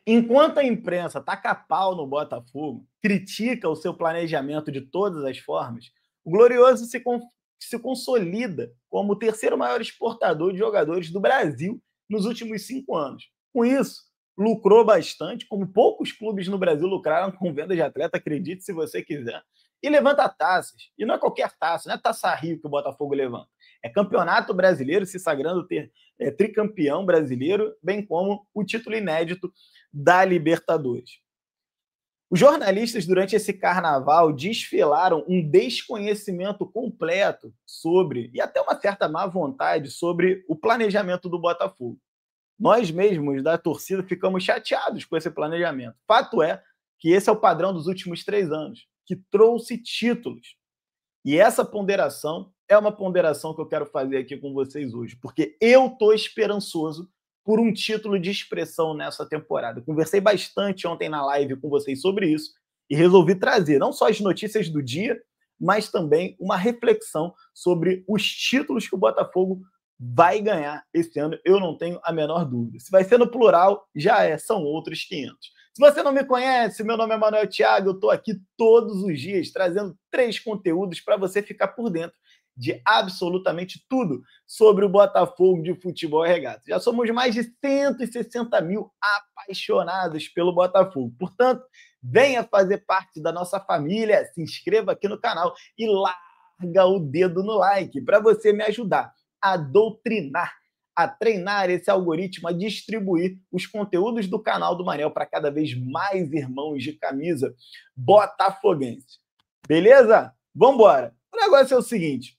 Enquanto a imprensa taca pau no Botafogo, critica o seu planejamento de todas as formas, o Glorioso se consolida como o terceiro maior exportador de jogadores do Brasil nos últimos 5 anos. Com isso, lucrou bastante, como poucos clubes no Brasil lucraram com venda de atleta, acredite se você quiser, e levanta taças. E não é qualquer taça, não é Taça Rio que o Botafogo levanta. É Campeonato Brasileiro, se sagrando tricampeão brasileiro, bem como o título inédito da Libertadores. Os jornalistas, durante esse carnaval, desfilaram um desconhecimento completo sobre, e até uma certa má vontade, sobre o planejamento do Botafogo. Nós mesmos, da torcida, ficamos chateados com esse planejamento. Fato é que esse é o padrão dos últimos 3 anos, que trouxe títulos. E essa ponderação é uma ponderação que eu quero fazer aqui com vocês hoje, porque eu estou esperançoso por um título de expressão nessa temporada. Conversei bastante ontem na live com vocês sobre isso e resolvi trazer não só as notícias do dia, mas também uma reflexão sobre os títulos que o Botafogo vai ganhar esse ano. Eu não tenho a menor dúvida. Se vai ser no plural, já são outros 500. Se você não me conhece, meu nome é Manuel Thiago, eu estou aqui todos os dias trazendo 3 conteúdos para você ficar por dentro de absolutamente tudo sobre o Botafogo de futebol e regata. Já somos mais de 160 mil apaixonados pelo Botafogo. Portanto, venha fazer parte da nossa família, se inscreva aqui no canal e larga o dedo no like para você me ajudar a doutrinar, a treinar esse algoritmo, a distribuir os conteúdos do canal do Manel para cada vez mais irmãos de camisa botafoguenses. Beleza? Vamos embora. O negócio é o seguinte,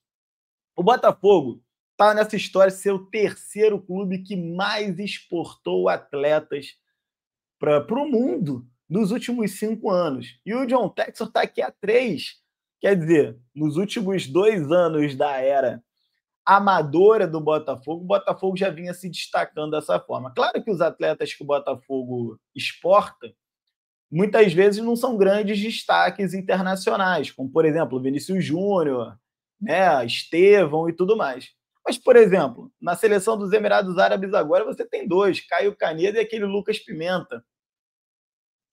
o Botafogo está nessa história de ser o terceiro clube que mais exportou atletas para o mundo nos últimos 5 anos. E o John Textor está aqui há 3. Quer dizer, nos últimos 2 anos da era amadora do Botafogo, o Botafogo já vinha se destacando dessa forma. Claro que os atletas que o Botafogo exporta, muitas vezes não são grandes destaques internacionais, como, por exemplo, Vinícius Júnior, né, Estevão e tudo mais. Mas, por exemplo, na seleção dos Emirados Árabes agora você tem 2, Caio Caneda e aquele Lucas Pimenta.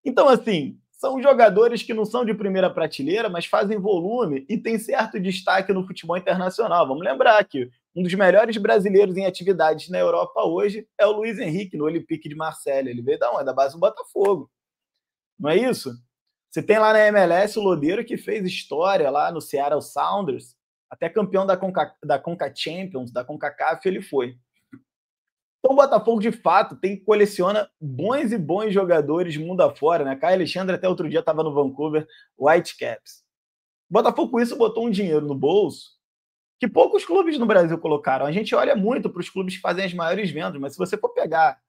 Então, assim, são jogadores que não são de primeira prateleira, mas fazem volume e têm certo destaque no futebol internacional. Vamos lembrar que um dos melhores brasileiros em atividades na Europa hoje é o Luiz Henrique, no Olympique de Marselha. Ele veio da onde? Da base do Botafogo. Não é isso? Você tem lá na MLS o Lodeiro, que fez história lá no Seattle Sounders, até campeão da Conca Champions, da CONCACAF, ele foi. Então o Botafogo, de fato, coleciona bons e bons jogadores mundo afora, né? Caio Alexandre até outro dia estava no Vancouver Whitecaps. O Botafogo, com isso, botou um dinheiro no bolso que poucos clubes no Brasil colocaram. A gente olha muito para os clubes que fazem as maiores vendas, mas se você for pegar,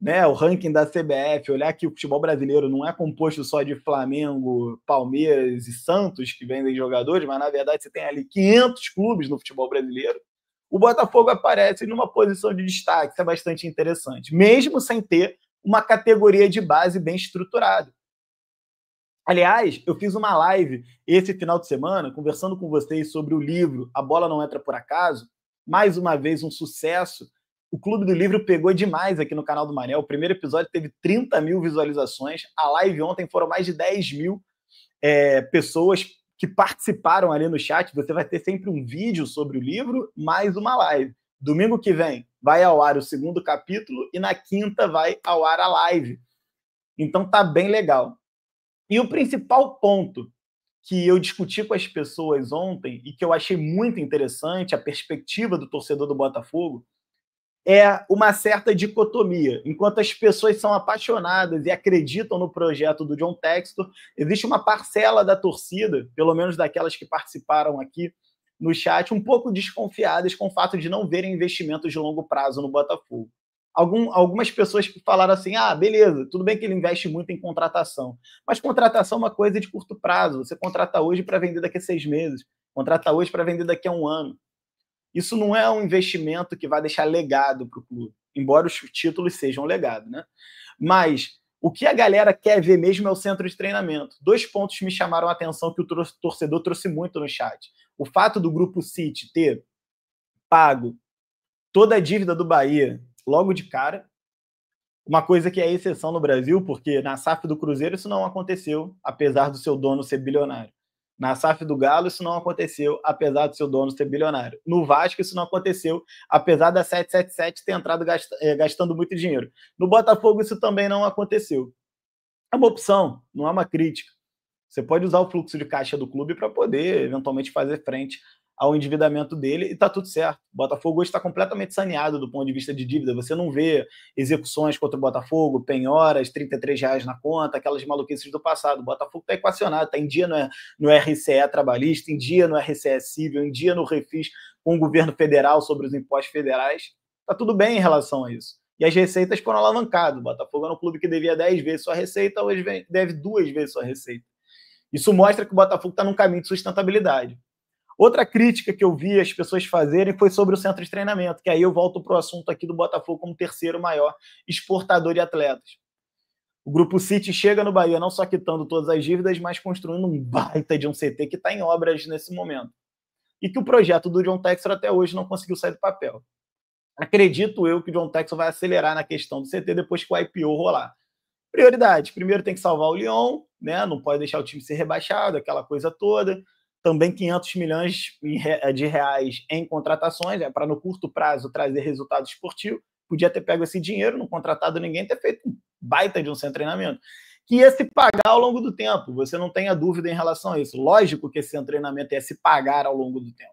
né, o ranking da CBF, olhar que o futebol brasileiro não é composto só de Flamengo, Palmeiras e Santos que vendem jogadores, mas na verdade você tem ali 500 clubes no futebol brasileiro. O Botafogo aparece numa posição de destaque, isso é bastante interessante, mesmo sem ter uma categoria de base bem estruturada. Aliás, eu fiz uma live esse final de semana, conversando com vocês sobre o livro A Bola Não Entra Por Acaso, mais uma vez um sucesso. O Clube do Livro pegou demais aqui no canal do Manel. O primeiro episódio teve 30 mil visualizações. A live ontem foram mais de 10 mil pessoas que participaram ali no chat. Você vai ter sempre um vídeo sobre o livro, mais uma live. Domingo que vem vai ao ar o 2º capítulo e na quinta vai ao ar a live. Então tá bem legal. E o principal ponto que eu discuti com as pessoas ontem e que eu achei muito interessante, a perspectiva do torcedor do Botafogo, é uma certa dicotomia. Enquanto as pessoas são apaixonadas e acreditam no projeto do John Textor, existe uma parcela da torcida, pelo menos daquelas que participaram aqui no chat, um pouco desconfiadas com o fato de não verem investimentos de longo prazo no Botafogo. Algumas pessoas que falaram assim, beleza, tudo bem que ele investe muito em contratação, mas contratação é uma coisa de curto prazo. Você contrata hoje para vender daqui a 6 meses, contrata hoje para vender daqui a 1 ano. Isso não é um investimento que vai deixar legado para o clube, embora os títulos sejam legado, né? Mas o que a galera quer ver mesmo é o centro de treinamento. 2 pontos me chamaram a atenção que o torcedor trouxe muito no chat. O fato do Grupo City ter pago toda a dívida do Bahia logo de cara, Uma coisa que é exceção no Brasil, porque na SAF do Cruzeiro isso não aconteceu, apesar do seu dono ser bilionário. Na SAF do Galo isso não aconteceu, apesar do seu dono ser bilionário. No Vasco isso não aconteceu, apesar da 777 ter entrado gastando muito dinheiro. No Botafogo isso também não aconteceu. É uma opção, não é uma crítica. Você pode usar o fluxo de caixa do clube para poder, eventualmente, fazer frente ao endividamento dele e está tudo certo. O Botafogo hoje está completamente saneado do ponto de vista de dívida. Você não vê execuções contra o Botafogo, penhoras, R$ 33 na conta, aquelas maluquices do passado. O Botafogo está equacionado, está em dia no RCE trabalhista, em dia no RCE civil, em dia no refis com o governo federal sobre os impostos federais. Está tudo bem em relação a isso. E as receitas foram alavancadas. O Botafogo era um clube que devia 10 vezes sua receita, hoje deve 2 vezes sua receita. Isso mostra que o Botafogo está num caminho de sustentabilidade. Outra crítica que eu vi as pessoas fazerem foi sobre o centro de treinamento, que aí eu volto para o assunto aqui do Botafogo como terceiro maior exportador de atletas. O Grupo City chega no Bahia não só quitando todas as dívidas, mas construindo um baita de um CT que está em obras nesse momento. E que o projeto do John Textor até hoje não conseguiu sair do papel. Acredito eu que o John Textor vai acelerar na questão do CT depois que o IPO rolar. Prioridade, primeiro tem que salvar o Lyon, né? Não pode deixar o time ser rebaixado, aquela coisa toda. Também 500 milhões de reais em contratações, para no curto prazo trazer resultado esportivo. Podia ter pego esse dinheiro, não contratado ninguém, ter feito um baita de um centro de treinamento. Que ia se pagar ao longo do tempo, você não tenha dúvida em relação a isso. Lógico que esse centro de treinamento ia se pagar ao longo do tempo.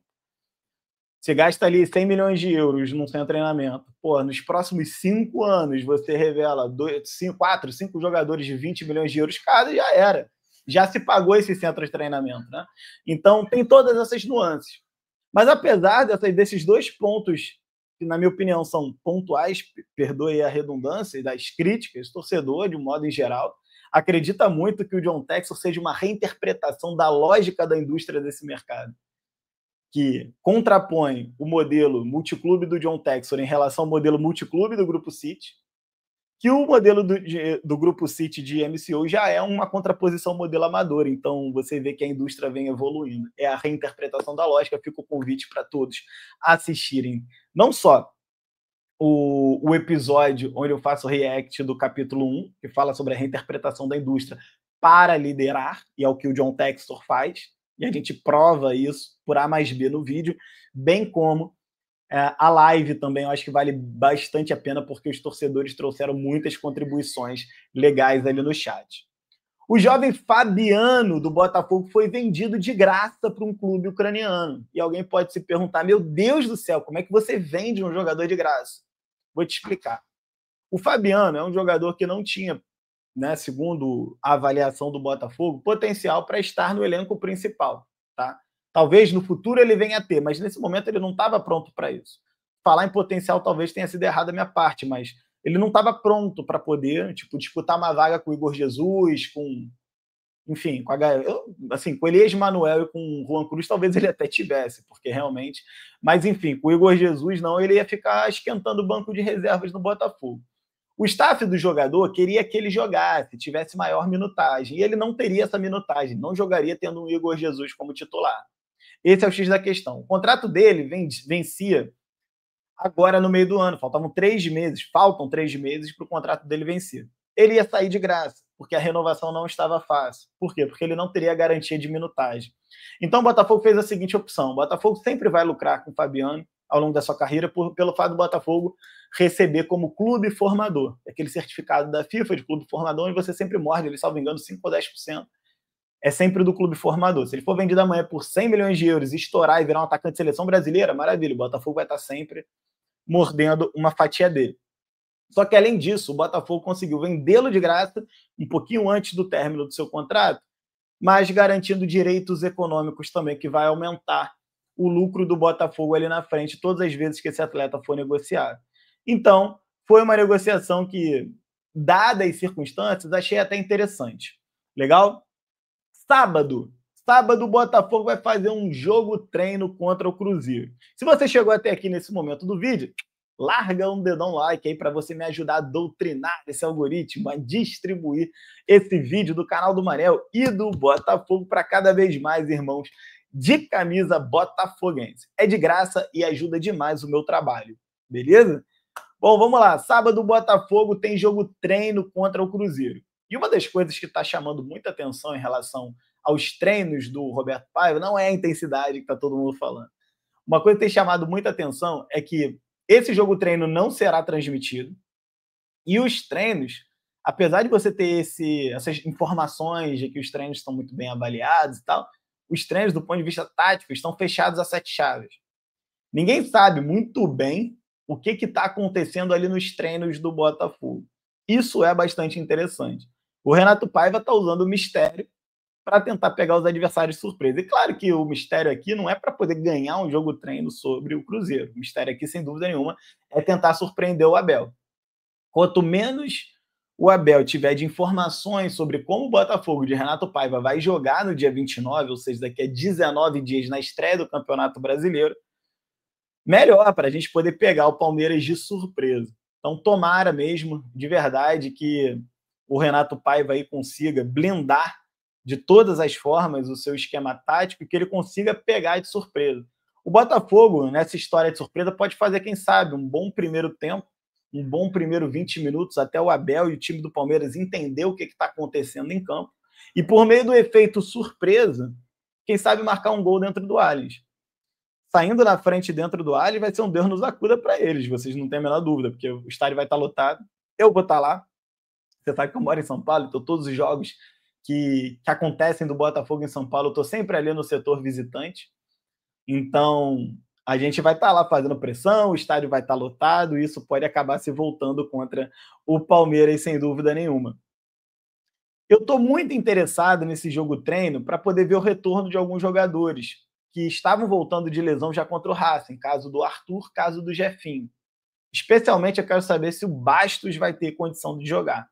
Você gasta ali 100 milhões de euros num centro de treinamento. Pô, nos próximos 5 anos você revela 4, 5 jogadores de 20 milhões de euros cada, já era. Já se pagou esse centro de treinamento, né? Então, tem todas essas nuances. Mas apesar desses dois pontos, que na minha opinião são pontuais, perdoe a redundância, das críticas, torcedor, de um modo em geral, acredita muito que o John Textor seja uma reinterpretação da lógica da indústria desse mercado, que contrapõe o modelo multiclube do John Textor em relação ao modelo multiclube do Grupo City, que o modelo do Grupo City de MCO já é uma contraposição modelo amador. Então, você vê que a indústria vem evoluindo. É a reinterpretação da lógica. Fica o convite para todos assistirem não só o episódio onde eu faço o react do capítulo 1, que fala sobre a reinterpretação da indústria para liderar, e é o que o John Textor faz, e a gente prova isso por A mais B no vídeo, bem como a live também. Eu acho que vale bastante a pena, porque os torcedores trouxeram muitas contribuições legais ali no chat. O jovem Fabiano, do Botafogo, foi vendido de graça para um clube ucraniano. E alguém pode se perguntar, meu Deus do céu, como é que você vende um jogador de graça? Vou te explicar. O Fabiano é um jogador que não tinha, né, segundo a avaliação do Botafogo, potencial para estar no elenco principal, tá? Talvez no futuro ele venha a ter, mas nesse momento ele não estava pronto para isso. Falar em potencial talvez tenha sido errado da minha parte, mas ele não estava pronto para poder, tipo, disputar uma vaga com o Igor Jesus, enfim, com o Elias Manuel e com o Juan Cruz, talvez ele até tivesse, porque realmente... Mas, enfim, com o Igor Jesus, não, ele ia ficar esquentando o banco de reservas no Botafogo. O staff do jogador queria que ele jogasse, tivesse maior minutagem, e ele não teria essa minutagem, não jogaria tendo um Igor Jesus como titular. Esse é o X da questão. O contrato dele vencia agora no meio do ano. Faltam 3 meses para o contrato dele vencer. Ele ia sair de graça, porque a renovação não estava fácil. Por quê? Porque ele não teria garantia de minutagem. Então o Botafogo fez a seguinte opção. O Botafogo sempre vai lucrar com o Fabiano ao longo da sua carreira pelo fato do Botafogo receber como clube formador. Aquele certificado da FIFA de clube formador, onde você sempre morde, ele, salvo engano, 5 ou 10%. É sempre do clube formador. Se ele for vendido amanhã por 100 milhões de euros, estourar e virar um atacante de seleção brasileira, maravilha, o Botafogo vai estar sempre mordendo uma fatia dele. Só que, além disso, o Botafogo conseguiu vendê-lo de graça um pouquinho antes do término do seu contrato, mas garantindo direitos econômicos também, que vai aumentar o lucro do Botafogo ali na frente todas as vezes que esse atleta for negociado. Então, foi uma negociação que, dadas as circunstâncias, achei até interessante. Legal? Sábado, o Botafogo vai fazer um jogo-treino contra o Cruzeiro. Se você chegou até aqui nesse momento do vídeo, larga um dedão like aí para você me ajudar a doutrinar esse algoritmo, a distribuir esse vídeo do canal do Manel e do Botafogo para cada vez mais irmãos de camisa botafoguense. É de graça e ajuda demais o meu trabalho, beleza? Bom, vamos lá. Sábado, o Botafogo tem jogo treino contra o Cruzeiro. E uma das coisas que está chamando muita atenção em relação aos treinos do Roberto Paiva não é a intensidade que está todo mundo falando. Uma coisa que tem chamado muita atenção é que esse jogo treino não será transmitido e os treinos, apesar de você ter essas informações de que os treinos estão muito bem avaliados e tal, os treinos, do ponto de vista tático, estão fechados a 7 chaves. Ninguém sabe muito bem o que está acontecendo ali nos treinos do Botafogo. Isso é bastante interessante. O Renato Paiva está usando o mistério para tentar pegar os adversários de surpresa. E claro que o mistério aqui não é para poder ganhar um jogo treino sobre o Cruzeiro. O mistério aqui, sem dúvida nenhuma, é tentar surpreender o Abel. Quanto menos o Abel tiver de informações sobre como o Botafogo de Renato Paiva vai jogar no dia 29, ou seja, daqui a 19 dias na estreia do Campeonato Brasileiro, melhor para a gente poder pegar o Palmeiras de surpresa. Então, tomara mesmo, de verdade, que o Renato Paiva aí consiga blindar de todas as formas o seu esquema tático e que ele consiga pegar de surpresa. O Botafogo, nessa história de surpresa, pode fazer, quem sabe, um bom primeiro tempo, um bom primeiro 20 minutos, até o Abel e o time do Palmeiras entender o que está acontecendo em campo. E por meio do efeito surpresa, quem sabe marcar um gol dentro do Allianz. Saindo na frente dentro do Allianz vai ser um Deus nos acuda para eles, vocês não têm a menor dúvida, porque o estádio vai estar lotado, eu vou estar lá. Você sabe que eu moro em São Paulo, então todos os jogos que acontecem do Botafogo em São Paulo, eu estou sempre ali no setor visitante. Então, a gente vai estar lá fazendo pressão, o estádio vai estar lotado, e isso pode acabar se voltando contra o Palmeiras, sem dúvida nenhuma. Eu estou muito interessado nesse jogo treino para poder ver o retorno de alguns jogadores que estavam voltando de lesão já contra o Racing, caso do Arthur, caso do Jefinho. Especialmente eu quero saber se o Bastos vai ter condição de jogar.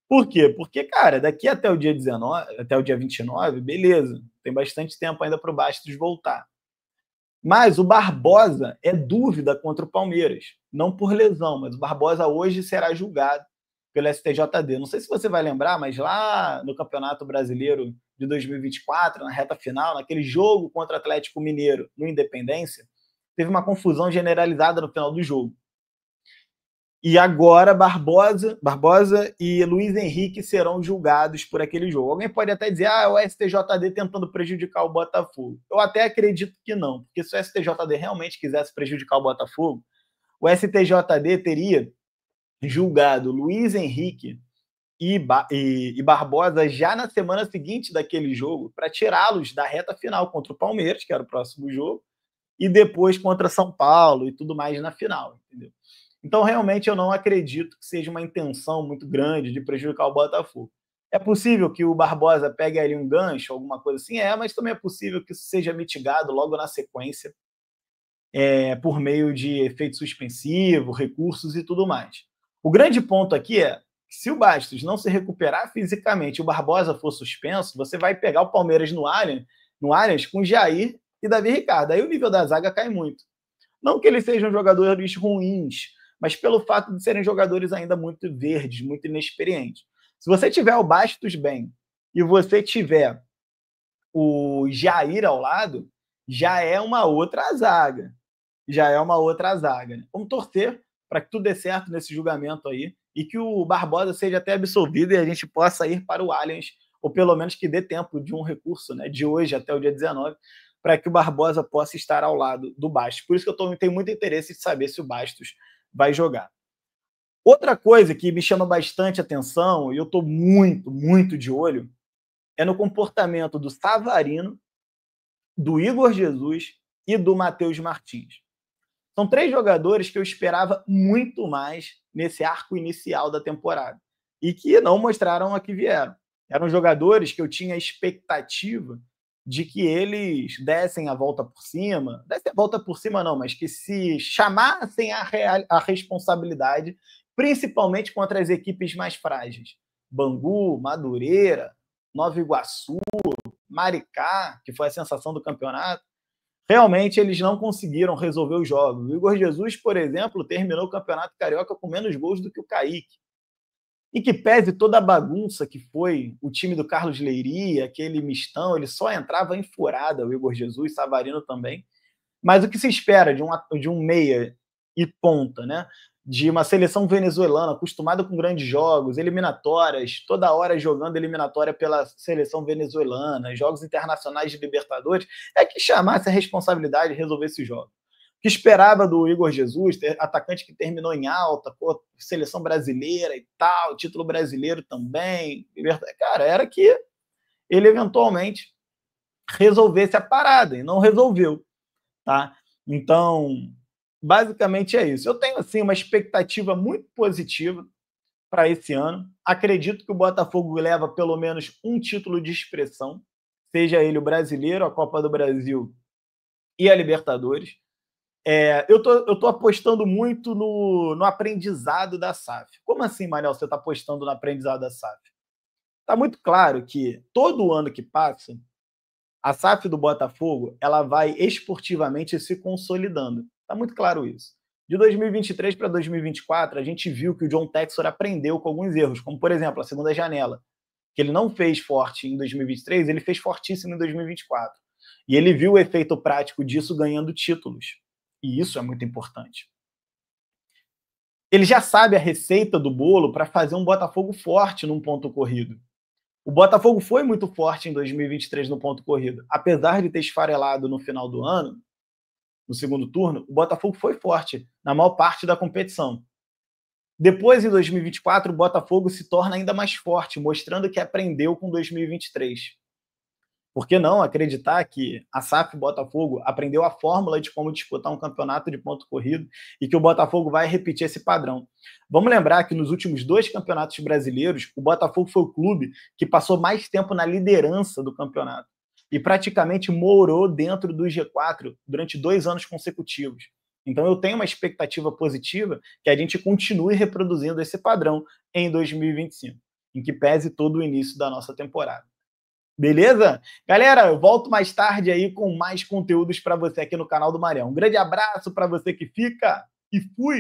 Por quê? Porque, cara, daqui até o dia 19, até o dia 29, beleza, tem bastante tempo ainda para o Bastos voltar. Mas o Barbosa é dúvida contra o Palmeiras, não por lesão, mas o Barbosa hoje será julgado pelo STJD. Não sei se você vai lembrar, mas lá no Campeonato Brasileiro de 2024, na reta final, naquele jogo contra o Atlético Mineiro no Independência, teve uma confusão generalizada no final do jogo. E agora Barbosa e Luiz Henrique serão julgados por aquele jogo. Alguém pode até dizer, o STJD tentando prejudicar o Botafogo. Eu até acredito que não, porque se o STJD realmente quisesse prejudicar o Botafogo, o STJD teria julgado Luiz Henrique e Barbosa já na semana seguinte daquele jogo, para tirá-los da reta final contra o Palmeiras, que era o próximo jogo, e depois contra São Paulo e tudo mais na final, entendeu? Então, realmente, eu não acredito que seja uma intenção muito grande de prejudicar o Botafogo. É possível que o Barbosa pegue ali um gancho, alguma coisa assim, mas também é possível que isso seja mitigado logo na sequência, por meio de efeito suspensivo, recursos e tudo mais. O grande ponto aqui é que se o Bastos não se recuperar fisicamente e o Barbosa for suspenso, você vai pegar o Palmeiras no Allianz com Jair e Davi Ricardo. Aí o nível da zaga cai muito. Não que eles sejam jogadores ruins, mas pelo fato de serem jogadores ainda muito verdes, muito inexperientes. Se você tiver o Bastos bem e você tiver o Jair ao lado, já é uma outra zaga. Né? Vamos torcer para que tudo dê certo nesse julgamento aí e que o Barbosa seja até absolvido e a gente possa ir para o Allianz, ou pelo menos que dê tempo de um recurso, né, de hoje até o dia 19, para que o Barbosa possa estar ao lado do Bastos. Por isso que eu tenho muito interesse de saber se o Bastos vai jogar. Outra coisa que me chama bastante atenção, e eu estou muito, muito de olho, é no comportamento do Savarino, do Igor Jesus e do Matheus Martins. São 3 jogadores que eu esperava muito mais nesse arco inicial da temporada e que não mostraram a que vieram. Eram jogadores que eu tinha expectativa de que eles dessem a volta por cima, não, mas que se chamassem a responsabilidade, principalmente contra as equipes mais frágeis. Bangu, Madureira, Nova Iguaçu, Maricá, que foi a sensação do campeonato. Realmente eles não conseguiram resolver os jogos. O Igor Jesus, por exemplo, terminou o Campeonato Carioca com menos gols do que o Kaique. E que pese toda a bagunça que foi o time do Carlos Leiria, aquele mistão, ele só entrava em furada, o Igor Jesus, Savarino também. Mas o que se espera de um meia e ponta, né? De uma seleção venezuelana acostumada com grandes jogos, eliminatórias, toda hora jogando eliminatória pela seleção venezuelana, jogos internacionais de Libertadores, é que chamasse a responsabilidade de resolver esse jogo. O que esperava do Igor Jesus, atacante que terminou em alta, pô, seleção brasileira e tal, título brasileiro também, cara, era que ele eventualmente resolvesse a parada, e não resolveu, tá? Então, basicamente é isso. Eu tenho, assim, uma expectativa muito positiva para esse ano. Acredito que o Botafogo leva pelo menos um título de expressão, seja ele o Brasileiro, a Copa do Brasil e a Libertadores. Eu tô apostando muito no aprendizado da SAF. Como assim, Manel, você está apostando no aprendizado da SAF? Está muito claro que todo ano que passa, a SAF do Botafogo ela vai esportivamente se consolidando. Está muito claro isso. De 2023 para 2024, a gente viu que o John Textor aprendeu com alguns erros, como, por exemplo, a segunda janela, que ele não fez forte em 2023, ele fez fortíssimo em 2024. E ele viu o efeito prático disso ganhando títulos. E isso é muito importante. Ele já sabe a receita do bolo para fazer um Botafogo forte num ponto corrido. O Botafogo foi muito forte em 2023 no ponto corrido. Apesar de ter esfarelado no final do ano, no segundo turno, o Botafogo foi forte na maior parte da competição. Depois, em 2024, o Botafogo se torna ainda mais forte, mostrando que aprendeu com 2023. Por que não acreditar que a SAF Botafogo aprendeu a fórmula de como disputar um campeonato de ponto corrido e que o Botafogo vai repetir esse padrão? Vamos lembrar que nos últimos 2 campeonatos brasileiros, o Botafogo foi o clube que passou mais tempo na liderança do campeonato e praticamente morou dentro do G4 durante 2 anos consecutivos. Então eu tenho uma expectativa positiva que a gente continue reproduzindo esse padrão em 2025, em que pese todo o início da nossa temporada. Beleza? Galera, eu volto mais tarde aí com mais conteúdos para você aqui no canal do Marião. Um grande abraço para você que fica e fui!